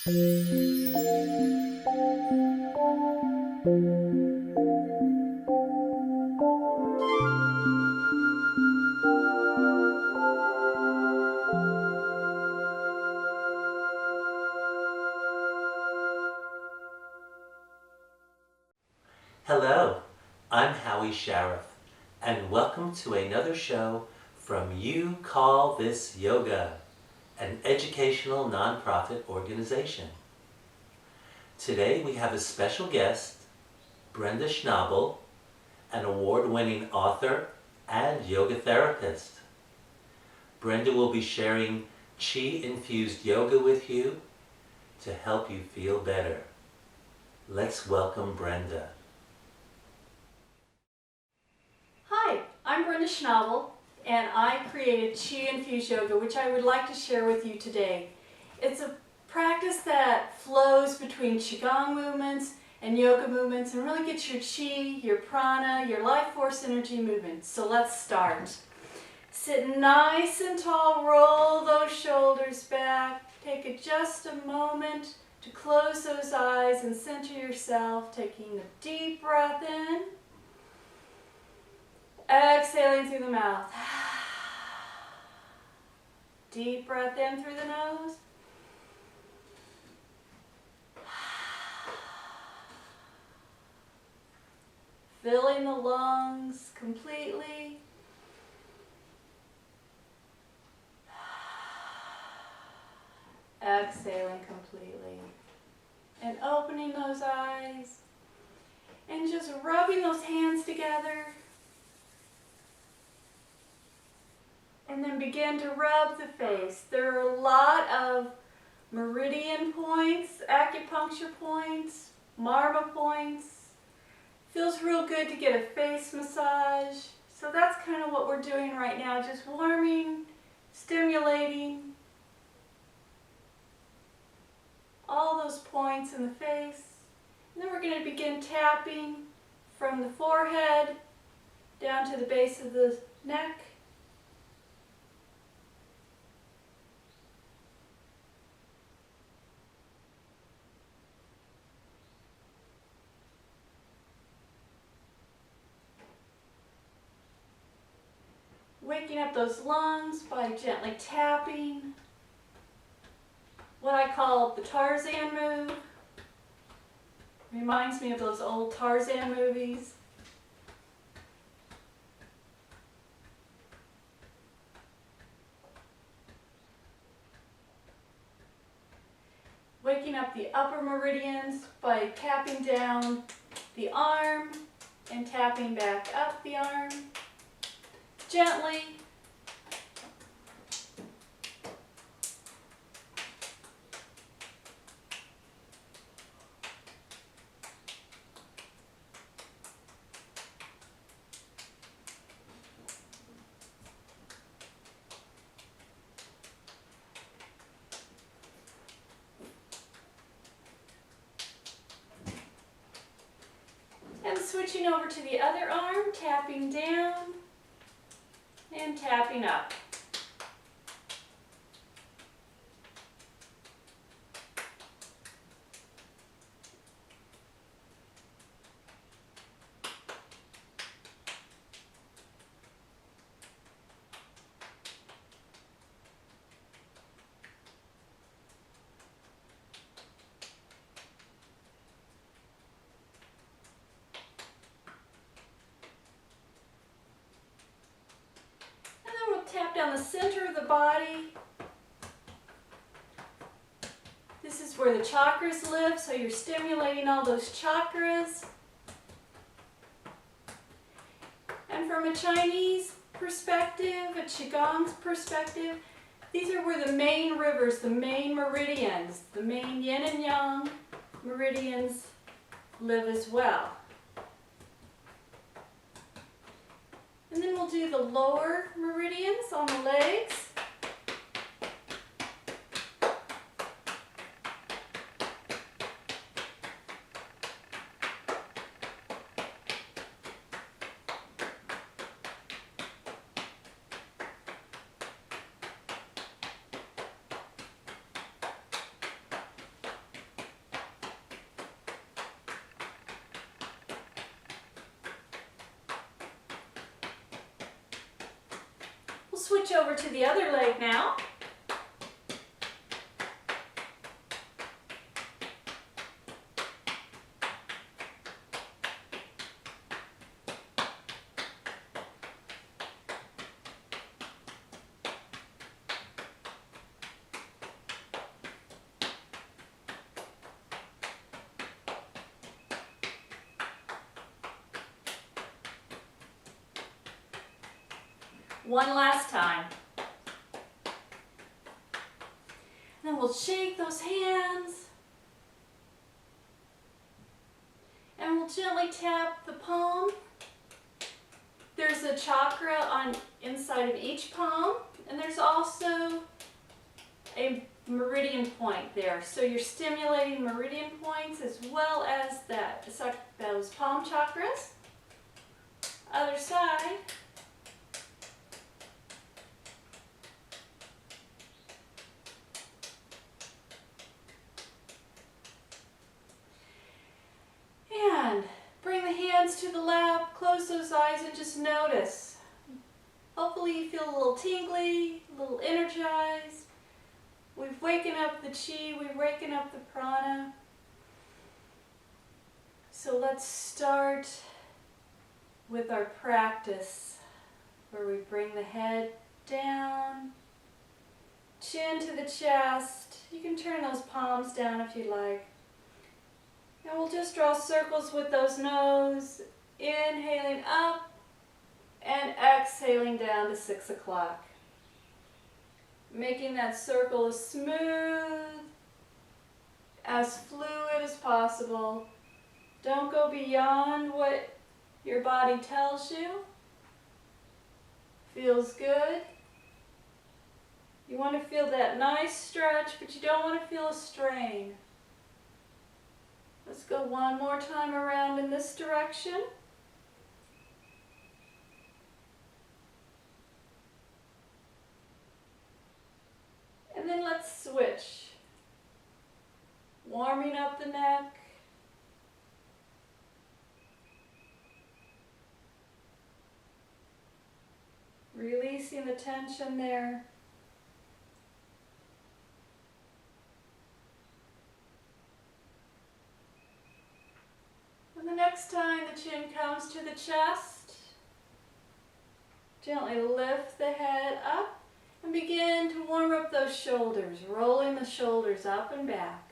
Hello, I'm Howie Shariff, and welcome to another show from You Call This Yoga, an educational nonprofit organization. Today we have a special guest, Brenda Schnable, an award-winning author and yoga therapist. Brenda will be sharing Chi-infused yoga with you to help you feel better. Let's welcome Brenda. Hi, I'm Brenda Schnable, and I created Chi-infused yoga, which I would like to share with you today. It's a practice that flows between Qigong movements and yoga movements and really gets your Chi, your prana, your life force energy movements. So let's start. Sit nice and tall, roll those shoulders back. Take just a moment to close those eyes and center yourself, taking a deep breath in. Exhaling through the mouth. Deep breath in through the nose. Filling the lungs completely. Exhaling completely. And opening those eyes. And just rubbing those hands together. And then begin to rub the face. There are a lot of meridian points, acupuncture points, marma points. Feels real good to get a face massage. So that's kind of what we're doing right now, just warming, stimulating all those points in the face. And then we're going to begin tapping from the forehead down to the base of the neck. Waking up those lungs by gently tapping. What I call the Tarzan move. Reminds me of those old Tarzan movies. Waking up the upper meridians by tapping down the arm and tapping back up the arm. Gently. And switching over to the other arm, tapping down and tapping up. Tap down the center of the body. This is where the chakras live, so you're stimulating all those chakras. And from a Chinese perspective, a Qigong perspective, these are where the main rivers, the main meridians, the main yin and yang meridians live as well. And then we'll do the lower meridians on the legs. switch over to the other leg now. One last time. Then we'll shake those hands. And we'll gently tap the palm. There's a chakra on inside of each palm, and there's also a meridian point there. So you're stimulating meridian points as well as those palm chakras. Other side. Bring the hands to the lap, close those eyes and just notice. Hopefully you feel a little tingly, a little energized. We've waken up the chi, we've waken up the prana. So let's start with our practice where we bring the head down, chin to the chest. You can turn those palms down if you like. And we'll just draw circles with those nose, inhaling up and exhaling down to 6 o'clock. Making that circle as smooth, as fluid as possible. Don't go beyond what your body tells you. Feels good. You want to feel that nice stretch, but you don't want to feel a strain. Let's go one more time around in this direction. And then let's switch. Warming up the neck. Releasing the tension there. The next time the chin comes to the chest, gently lift the head up and begin to warm up those shoulders, rolling the shoulders up and back.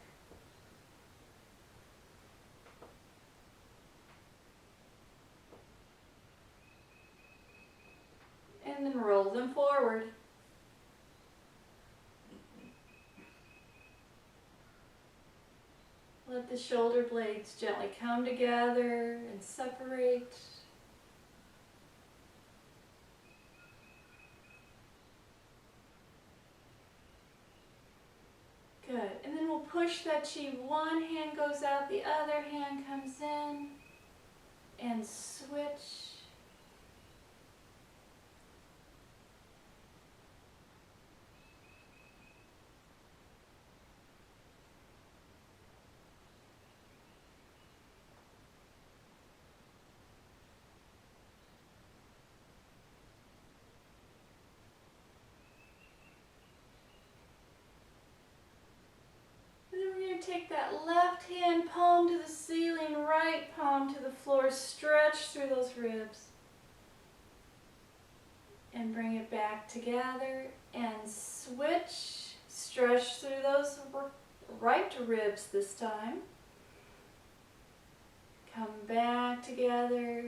And then roll them forward. Let the shoulder blades gently come together and separate. Good. And then we'll push that chi. One hand goes out, the other hand comes in. And switch. Take that left hand palm to the ceiling, right palm to the floor. Stretch through those ribs. And bring it back together and switch. Stretch through those right ribs this time. Come back together.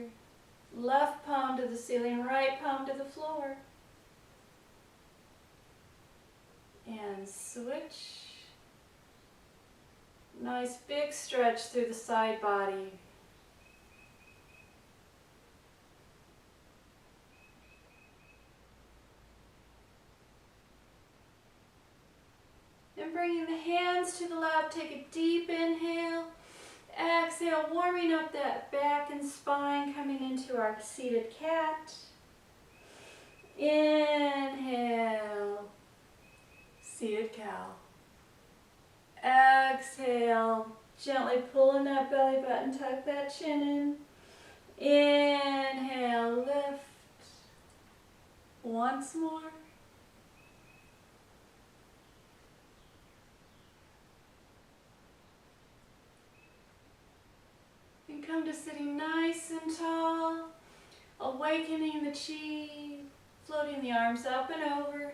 Left palm to the ceiling, right palm to the floor. And switch. Nice big stretch through the side body. And bringing the hands to the lap, take a deep inhale. Exhale, warming up that back and spine, coming into our seated cat. Inhale, seated cow. Exhale, gently pulling that belly button, tuck that chin in. Inhale, lift. Once more. And come to sitting nice and tall, awakening the chi, floating the arms up and over.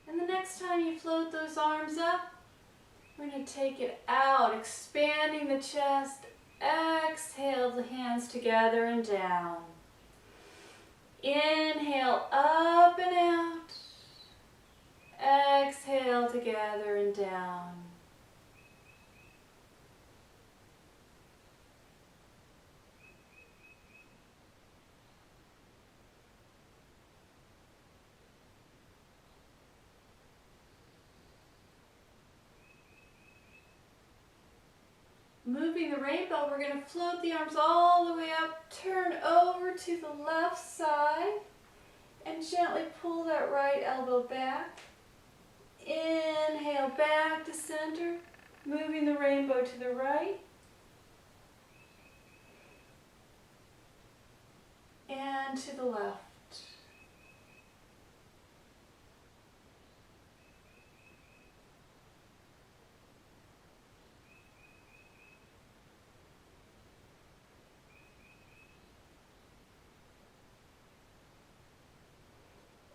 And the next time you float those arms up, we're going to take it out, expanding the chest. Exhale the hands together and down. Inhale up and out. Exhale together and down. Moving the rainbow, we're going to float the arms all the way up, turn over to the left side, and gently pull that right elbow back. Inhale back to center, moving the rainbow to the right. And to the left.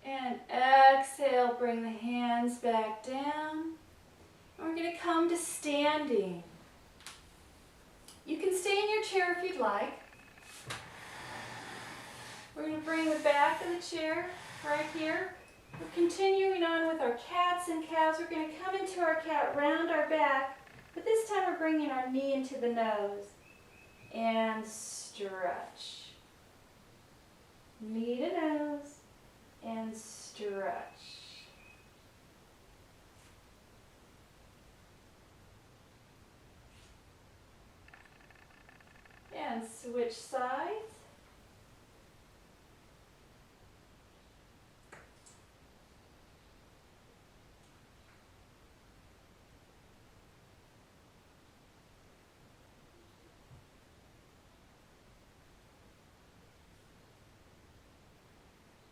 And exhale, bring the hands back down. And we're going to come to standing. You can stay in your chair if you'd like. We're going to bring the back of the chair right here. We're continuing on with our cats and calves. We're going to come into our cat, round our back, but this time we're bringing our knee into the nose. And stretch. Knee to nose. And stretch. And switch sides.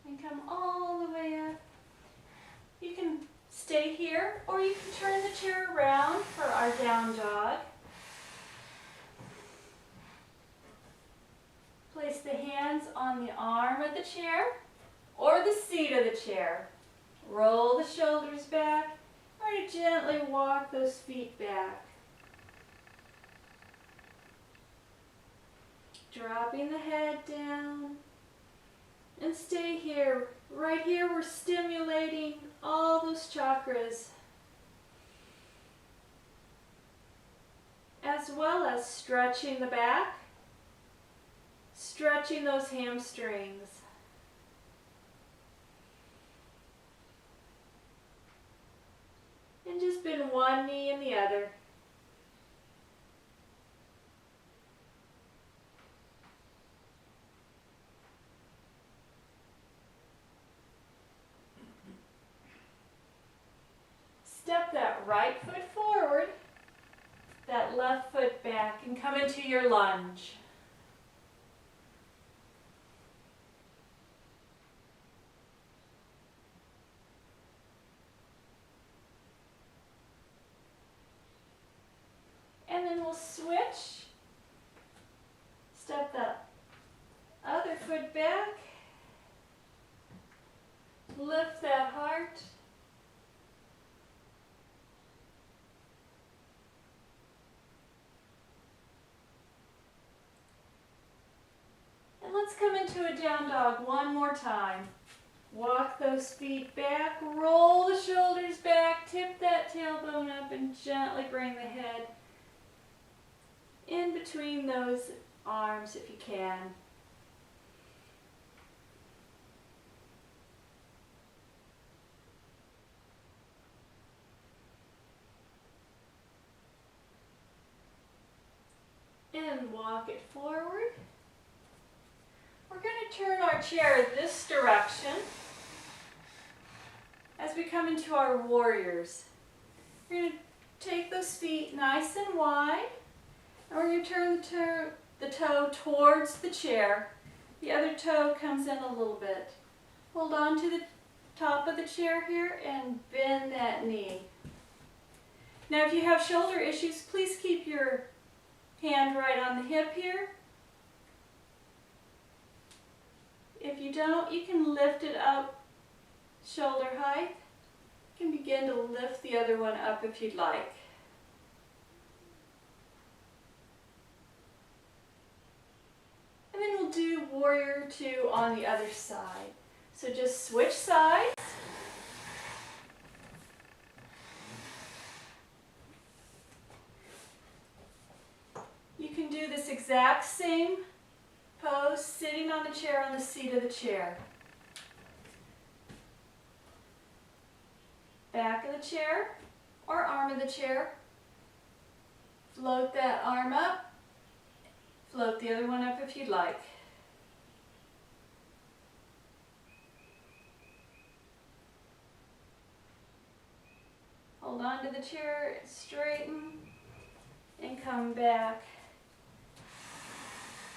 And come all the way up. You can stay here or you can turn the chair around for our down dog. Place the hands on the arm of the chair or the seat of the chair. Roll the shoulders back or gently walk those feet back. Dropping the head down. And stay here. Right here we're stimulating all those chakras. As well as stretching the back. Stretching those hamstrings. And just bend one knee and the other. Step that right foot forward, that left foot back, and come into your lunge. And then we'll switch. Step that other foot back. Lift that heart. And let's come into a down dog one more time. Walk those feet back, roll the shoulders back, tip that tailbone up, and gently bring the head in between those arms if you can. And walk it forward. We're going to turn our chair this direction. as we come into our warriors. We're going to take those feet nice and wide, and we're going to turn the toe towards the chair. The other toe comes in a little bit. Hold on to the top of the chair here and bend that knee. Now if you have shoulder issues, please keep your hand right on the hip here. If you don't, you can lift it up shoulder height. You can begin to lift the other one up if you'd like. And then we'll do warrior two on the other side. So just switch sides. You can do this exact same pose sitting on the chair on the seat of the chair. Back of the chair or arm of the chair. Float that arm up. Float the other one up if you'd like. Hold on to the chair, straighten, and come back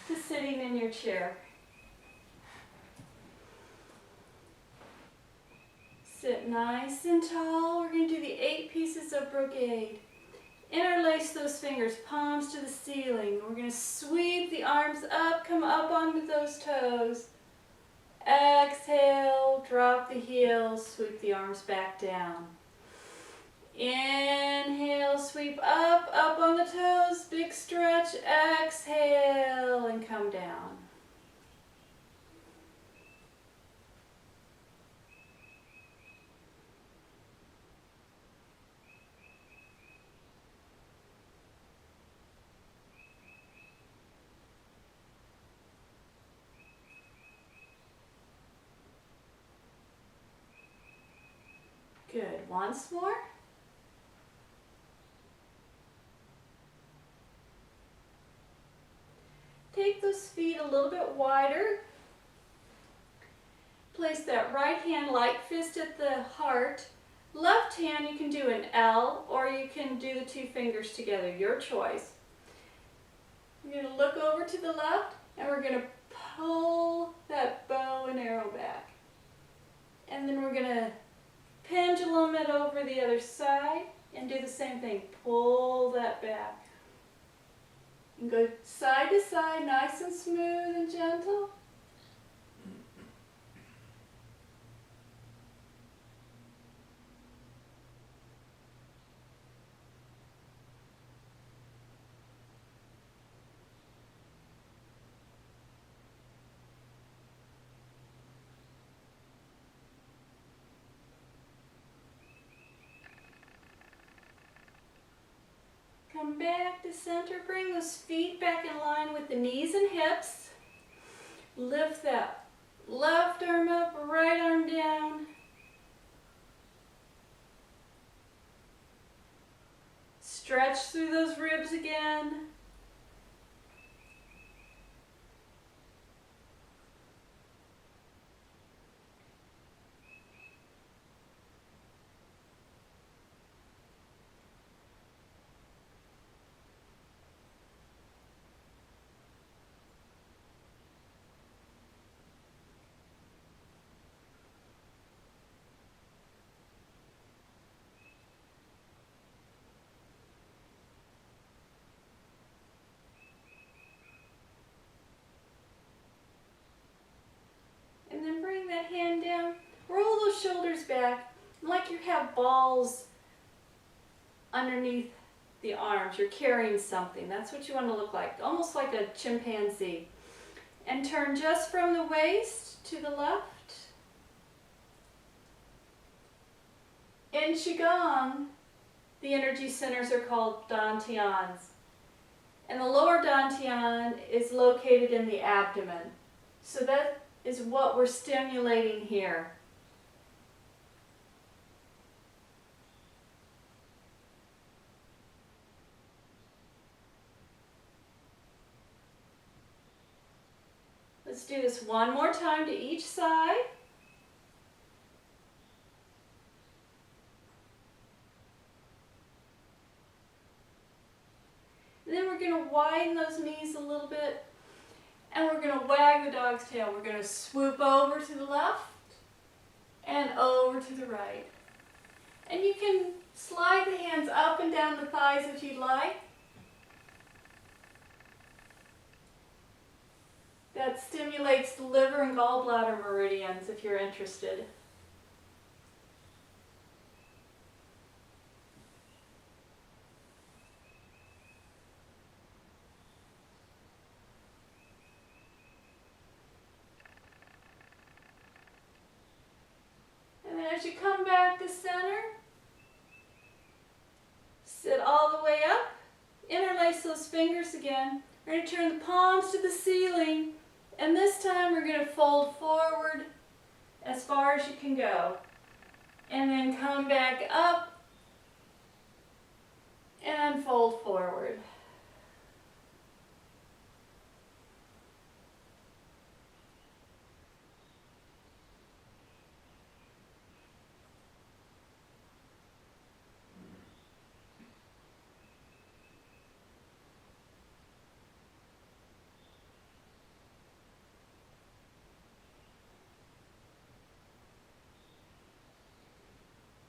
to sitting in your chair. Sit nice and tall. We're going to do the 8 pieces of brocade. Interlace those fingers, palms to the ceiling. We're going to sweep the arms up, come up onto those toes. Exhale, drop the heels, sweep the arms back down. Inhale, sweep up, up on the toes, big stretch, exhale, and come down. Good, once more. Take those feet a little bit wider. Place that right hand light fist at the heart. Left hand you can do an L or you can do the 2 fingers together, your choice. You're going to look over to the left and we're going to pull that bow and arrow back. And then we're going to pendulum it over the other side and do the same thing. Pull that back. And go side to side, nice and smooth and gentle. Come back to center, bring those feet back in line with the knees and hips. Lift that left arm up, right arm down. Stretch through those ribs again. And then bring that hand down, roll those shoulders back, like you have balls underneath the arms. You're carrying something. That's what you want to look like, almost like a chimpanzee. And turn just from the waist to the left. In Qigong, the energy centers are called dantians. And the lower dantian is located in the abdomen. So that is what we're stimulating here. Let's do this one more time to each side. going to widen those knees a little bit. And we're going to wag the dog's tail. We're going to swoop over to the left and over to the right. And you can slide the hands up and down the thighs if you'd like. That stimulates the liver and gallbladder meridians if you're interested. And then as you come back to center, sit all the way up, interlace those fingers again. We're going to turn the palms to the ceiling, and this time we're going to fold forward as far as you can go. And then come back up and fold forward.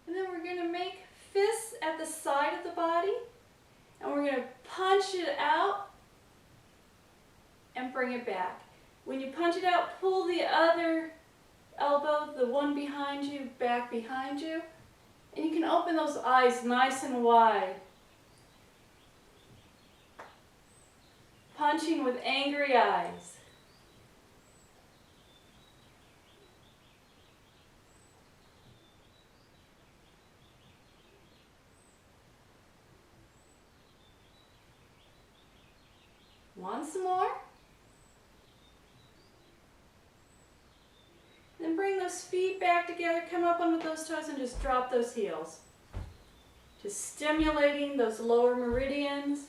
And then we're going to make fists at the side of the body, and we're going to punch it out and bring it back. When you punch it out, pull the other elbow, the one behind you, back behind you, and you can open those eyes nice and wide. Punching with angry eyes. Once more. Then bring those feet back together, come up onto those toes and just drop those heels. Just stimulating those lower meridians,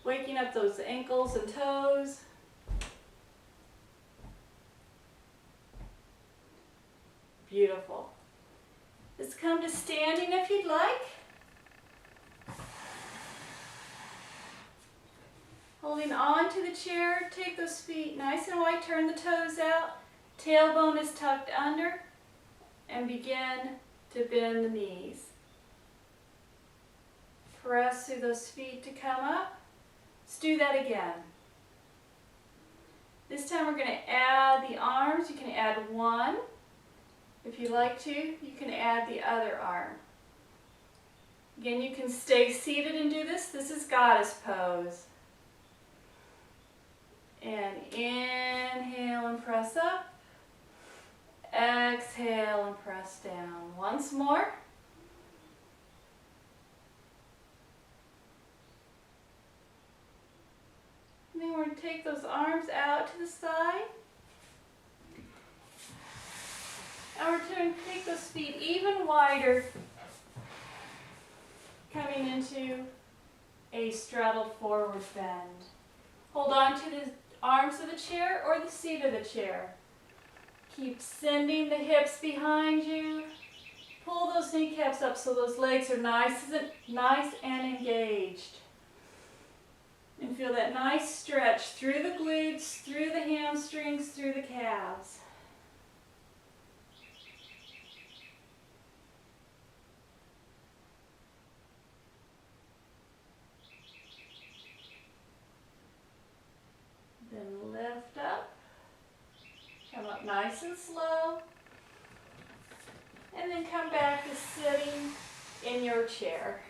waking up those ankles and toes. Beautiful. Let's come to standing if you'd like. Holding on to the chair, take those feet nice and wide, turn the toes out, tailbone is tucked under, and begin to bend the knees. Press through those feet to come up. Let's do that again. This time we're going to add the arms. You can add one. If you like to, you can add the other arm. Again, you can stay seated and do this. This is goddess pose. And inhale and press up. Exhale and press down. Once more. And then we're going to take those arms out to the side. And we're going to take those feet even wider, coming into a straddled forward bend. Hold on to the arms of the chair or the seat of the chair. Keep sending the hips behind you. Pull those kneecaps up so those legs are nice and engaged. And feel that nice stretch through the glutes, through the hamstrings, through the calves. Then lift up, come up nice and slow, and then come back to sitting in your chair.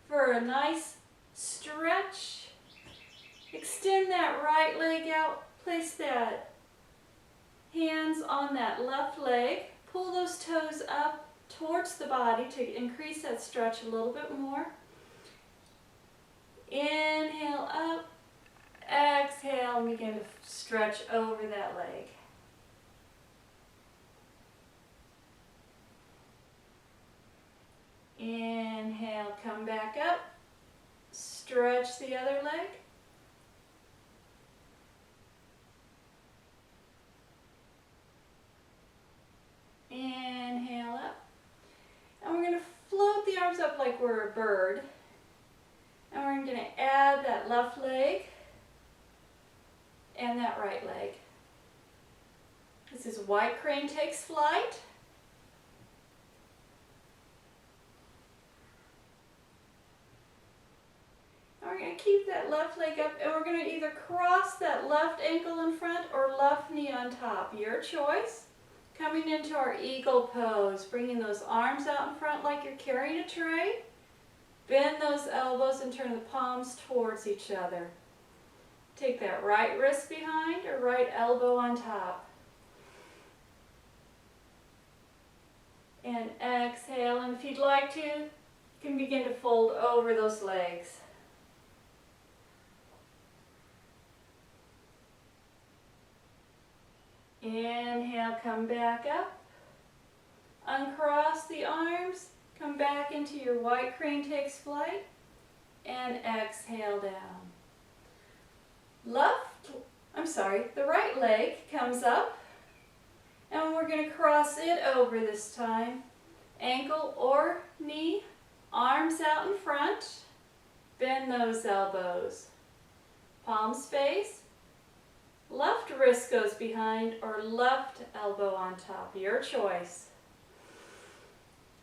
For a nice stretch, extend that right leg out, place that hands on that left leg, pull those toes up towards the body to increase that stretch a little bit more. Inhale up, exhale, and begin to stretch over that leg. Inhale, come back up, stretch the other leg. Inhale. we're a bird. And we're going to add that left leg and that right leg. This is white crane takes flight. And we're going to keep that left leg up, and we're going to either cross that left ankle in front or left knee on top. Your choice. Coming into our eagle pose, bringing those arms out in front like you're carrying a tray. Bend those elbows and turn the palms towards each other. Take that right wrist behind or right elbow on top. And exhale, and if you'd like to, you can begin to fold over those legs. Inhale, come back up. Uncross the arms, come back into your white crane takes flight, and exhale down. The right leg comes up, and we're going to cross it over this time. Ankle or knee, arms out in front, bend those elbows. Palms face, left wrist goes behind or left elbow on top, your choice.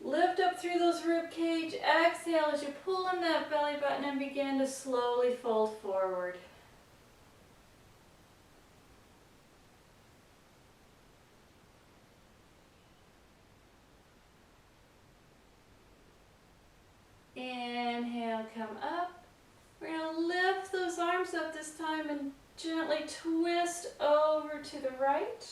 Lift up through those rib cage, exhale as you pull in that belly button and begin to slowly fold forward. Inhale, come up. We're going to lift those arms up this time and gently twist over to the right.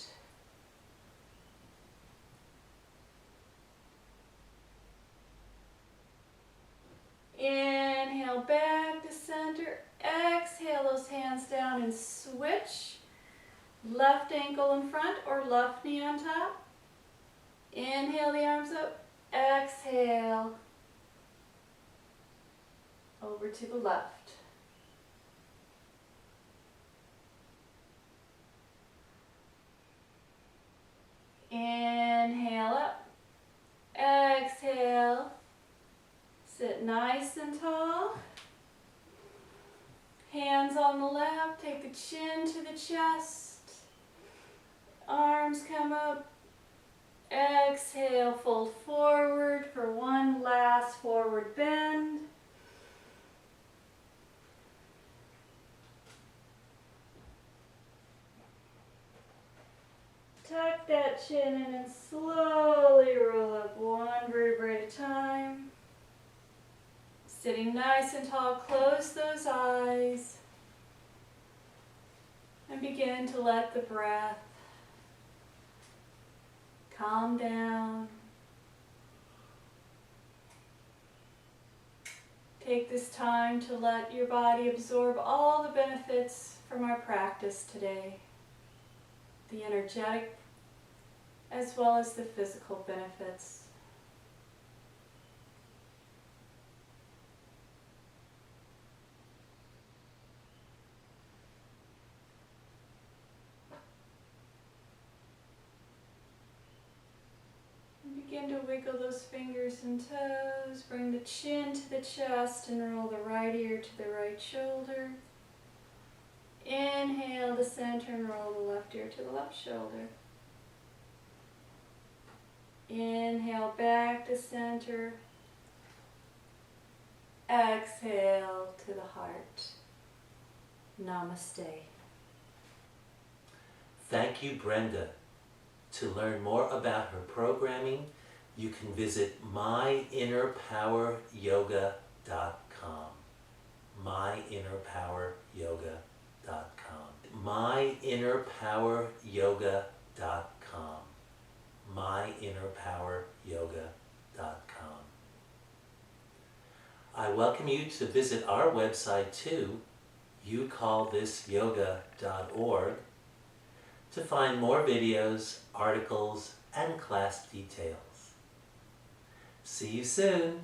Inhale, back to center. Exhale those hands down and switch. Left ankle in front or left knee on top. Inhale the arms up. Exhale. Over to the left. Inhale up. Exhale. Sit nice and tall. Hands on the lap. Take the chin to the chest. Arms come up. Exhale, fold forward for one last forward bend. Tuck that chin in and slowly roll up one vertebra at a time. Sitting nice and tall, close those eyes. And begin to let the breath calm down. Take this time to let your body absorb all the benefits from our practice today. The energetic as well as the physical benefits. And begin to wiggle those fingers and toes. Bring the chin to the chest and roll the right ear to the right shoulder. Inhale to center and roll the left ear to the left shoulder. Inhale back to center. Exhale to the heart. Namaste. Thank you, Brenda. To learn more about her programming, you can visit myinnerpoweryoga.com. myinnerpoweryoga.com. myinnerpoweryoga.com. myinnerpoweryoga.com. I welcome you to visit our website too, youcallthisyoga.org, to find more videos, articles, and class details. See you soon!